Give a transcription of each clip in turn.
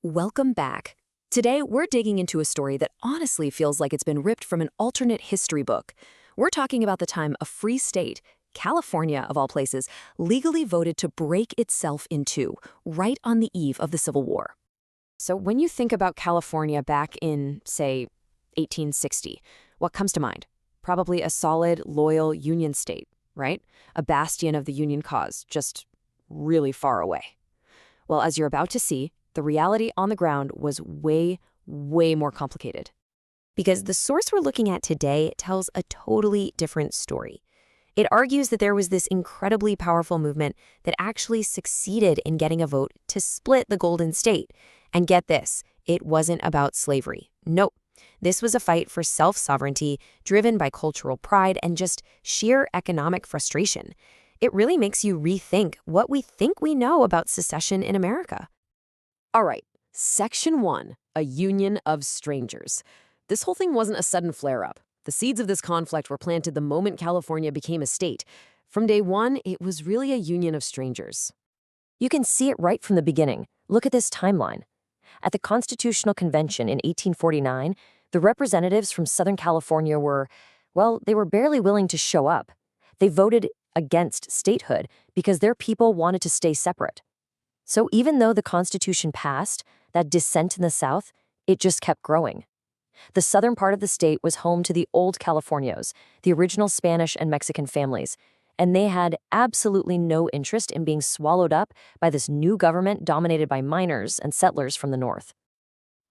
Welcome back. Today, we're digging into a story that honestly feels like it's been ripped from an alternate history book. We're talking about the time a free state, California of all places, legally voted to break itself in two, right on the eve of the Civil War. So when you think about California back in, say, 1860, what comes to mind? Probably a solid, loyal Union state, right? A bastion of the Union cause, just really far away. Well, as you're about to see, the reality on the ground was way more complicated. Because the source we're looking at today tells a totally different story. It argues that there was this incredibly powerful movement that actually succeeded in getting a vote to split the Golden State. And get this, it wasn't about slavery. Nope. This was a fight for self-sovereignty driven by cultural pride and just sheer economic frustration. It really makes you rethink what we think we know about secession in America. All right, Section 1, a union of strangers. This whole thing wasn't a sudden flare-up. The seeds of this conflict were planted the moment California became a state. From day one, it was really a union of strangers. You can see it right from the beginning. Look at this timeline. At the Constitutional Convention in 1849, the representatives from Southern California were, well, they were barely willing to show up. They voted against statehood because their people wanted to stay separate. So even though the Constitution passed, that dissent in the South, it just kept growing. The southern part of the state was home to the old Californios, the original Spanish and Mexican families, and they had absolutely no interest in being swallowed up by this new government dominated by miners and settlers from the north.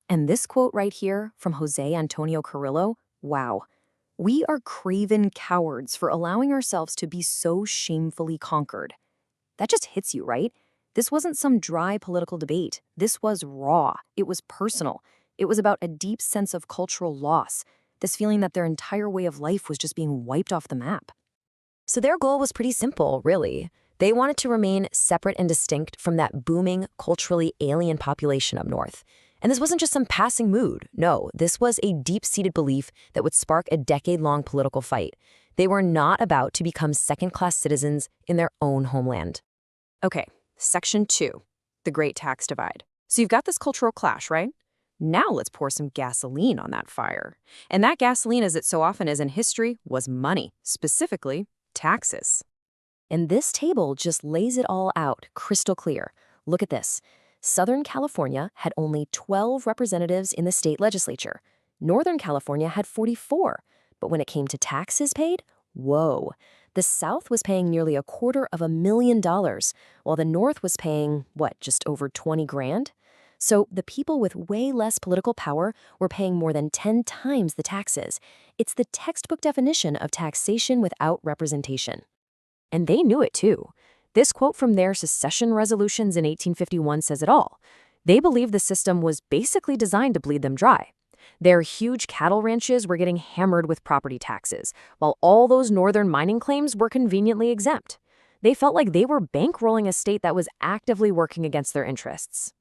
And this quote right here from Jose Antonio Carrillo, wow. We are craven cowards for allowing ourselves to be so shamefully conquered. That just hits you, right? This wasn't some dry political debate. This was raw. It was personal. It was about a deep sense of cultural loss, this feeling that their entire way of life was just being wiped off the map. So their goal was pretty simple, really. They wanted to remain separate and distinct from that booming, culturally alien population up north. And this wasn't just some passing mood. No, this was a deep-seated belief that would spark a decade-long political fight. They were not about to become second-class citizens in their own homeland. Okay. Section 2, the Great Tax Divide. So you've got this cultural clash, right? Now let's pour some gasoline on that fire. And that gasoline, as it so often is in history, was money, specifically taxes. And this table just lays it all out crystal clear. Look at this. Southern California had only 12 representatives in the state legislature. Northern California had 44. But when it came to taxes paid, whoa. The South was paying nearly $250,000, while the North was paying, just over 20 grand? So the people with way less political power were paying more than 10 times the taxes. It's the textbook definition of taxation without representation. And they knew it too. This quote from their secession resolutions in 1851 says it all. They believed the system was basically designed to bleed them dry. Their huge cattle ranches were getting hammered with property taxes, while all those northern mining claims were conveniently exempt. They felt like they were bankrolling a state that was actively working against their interests.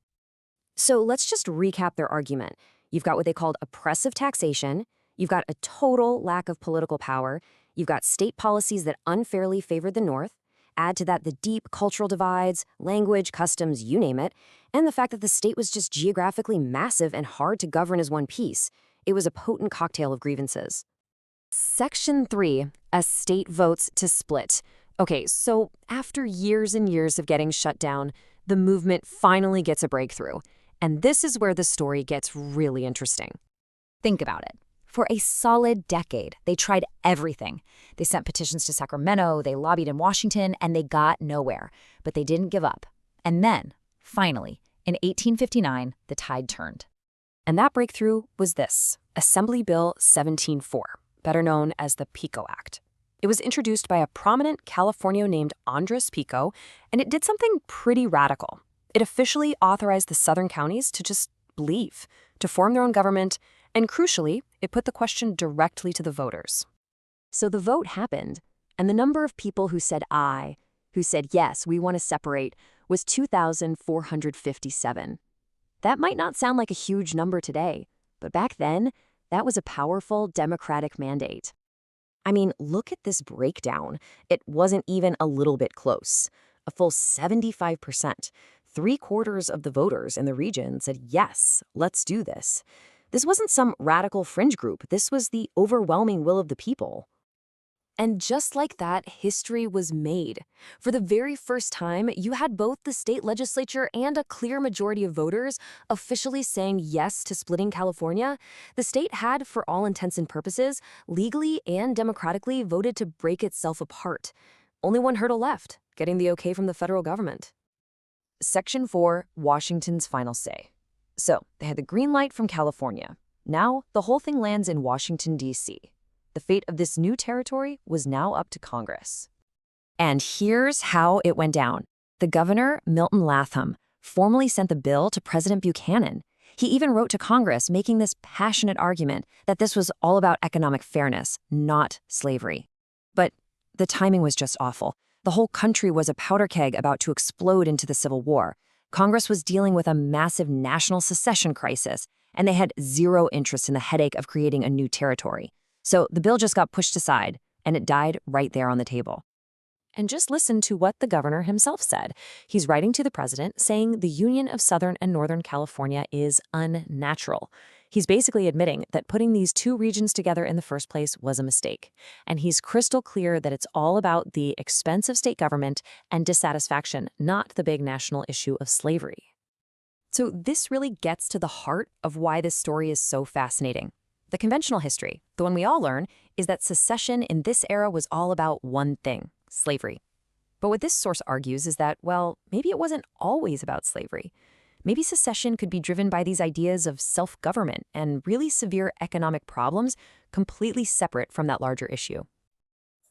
So let's just recap their argument. You've got what they called oppressive taxation, you've got a total lack of political power, you've got state policies that unfairly favored the North, add to that the deep cultural divides, language, customs, you name it, and the fact that the state was just geographically massive and hard to govern as one piece. It was a potent cocktail of grievances. Section 3, a state votes to split. Okay, so after years and years of getting shut down, the movement finally gets a breakthrough. And this is where the story gets really interesting. Think about it. For a solid decade, they tried everything. They sent petitions to Sacramento, they lobbied in Washington, and they got nowhere. But they didn't give up. And then, finally, in 1859, the tide turned. And that breakthrough was this, Assembly Bill 1704, better known as the PICO Act. It was introduced by a prominent Californian named Andres Pico, and it did something pretty radical. It officially authorized the southern counties to just leave, to form their own government, and crucially, it put the question directly to the voters. So the vote happened, and the number of people who said aye, who said yes, we want to separate, was 2,457. That might not sound like a huge number today, but back then, that was a powerful democratic mandate. I mean, look at this breakdown. It wasn't even a little bit close. A full 75%, 3/4 of the voters in the region said, yes, let's do this. This wasn't some radical fringe group. This was the overwhelming will of the people. And just like that, history was made. For the very first time, you had both the state legislature and a clear majority of voters officially saying yes to splitting California. The state had, for all intents and purposes, legally and democratically voted to break itself apart. Only one hurdle left, getting the okay from the federal government. Section 4, Washington's final say. So, they had the green light from California. Now, the whole thing lands in Washington, D.C. The fate of this new territory was now up to Congress. And here's how it went down. The governor, Milton Latham, formally sent the bill to President Buchanan. He even wrote to Congress making this passionate argument that this was all about economic fairness, not slavery. But the timing was just awful. The whole country was a powder keg about to explode into the Civil War. Congress was dealing with a massive national secession crisis, and they had zero interest in the headache of creating a new territory. So the bill just got pushed aside, and it died right there on the table. And just listen to what the governor himself said. He's writing to the president saying the union of Southern and Northern California is unnatural. He's basically admitting that putting these two regions together in the first place was a mistake. And he's crystal clear that it's all about the expense of state government and dissatisfaction, not the big national issue of slavery. So this really gets to the heart of why this story is so fascinating. The conventional history, the one we all learn, is that secession in this era was all about one thing, slavery. But what this source argues is that, well, maybe it wasn't always about slavery. Maybe secession could be driven by these ideas of self-government and really severe economic problems completely separate from that larger issue.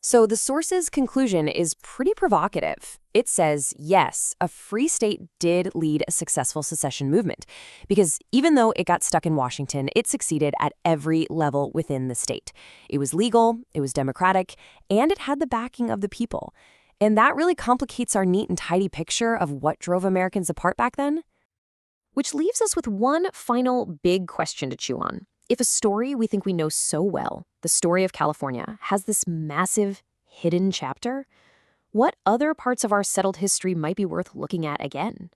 So the source's conclusion is pretty provocative. It says, yes, a free state did lead a successful secession movement, because even though it got stuck in Washington, it succeeded at every level within the state. It was legal, it was democratic, and it had the backing of the people. And that really complicates our neat and tidy picture of what drove Americans apart back then. Which leaves us with one final big question to chew on. If a story we think we know so well, the story of California, has this massive hidden chapter, what other parts of our settled history might be worth looking at again?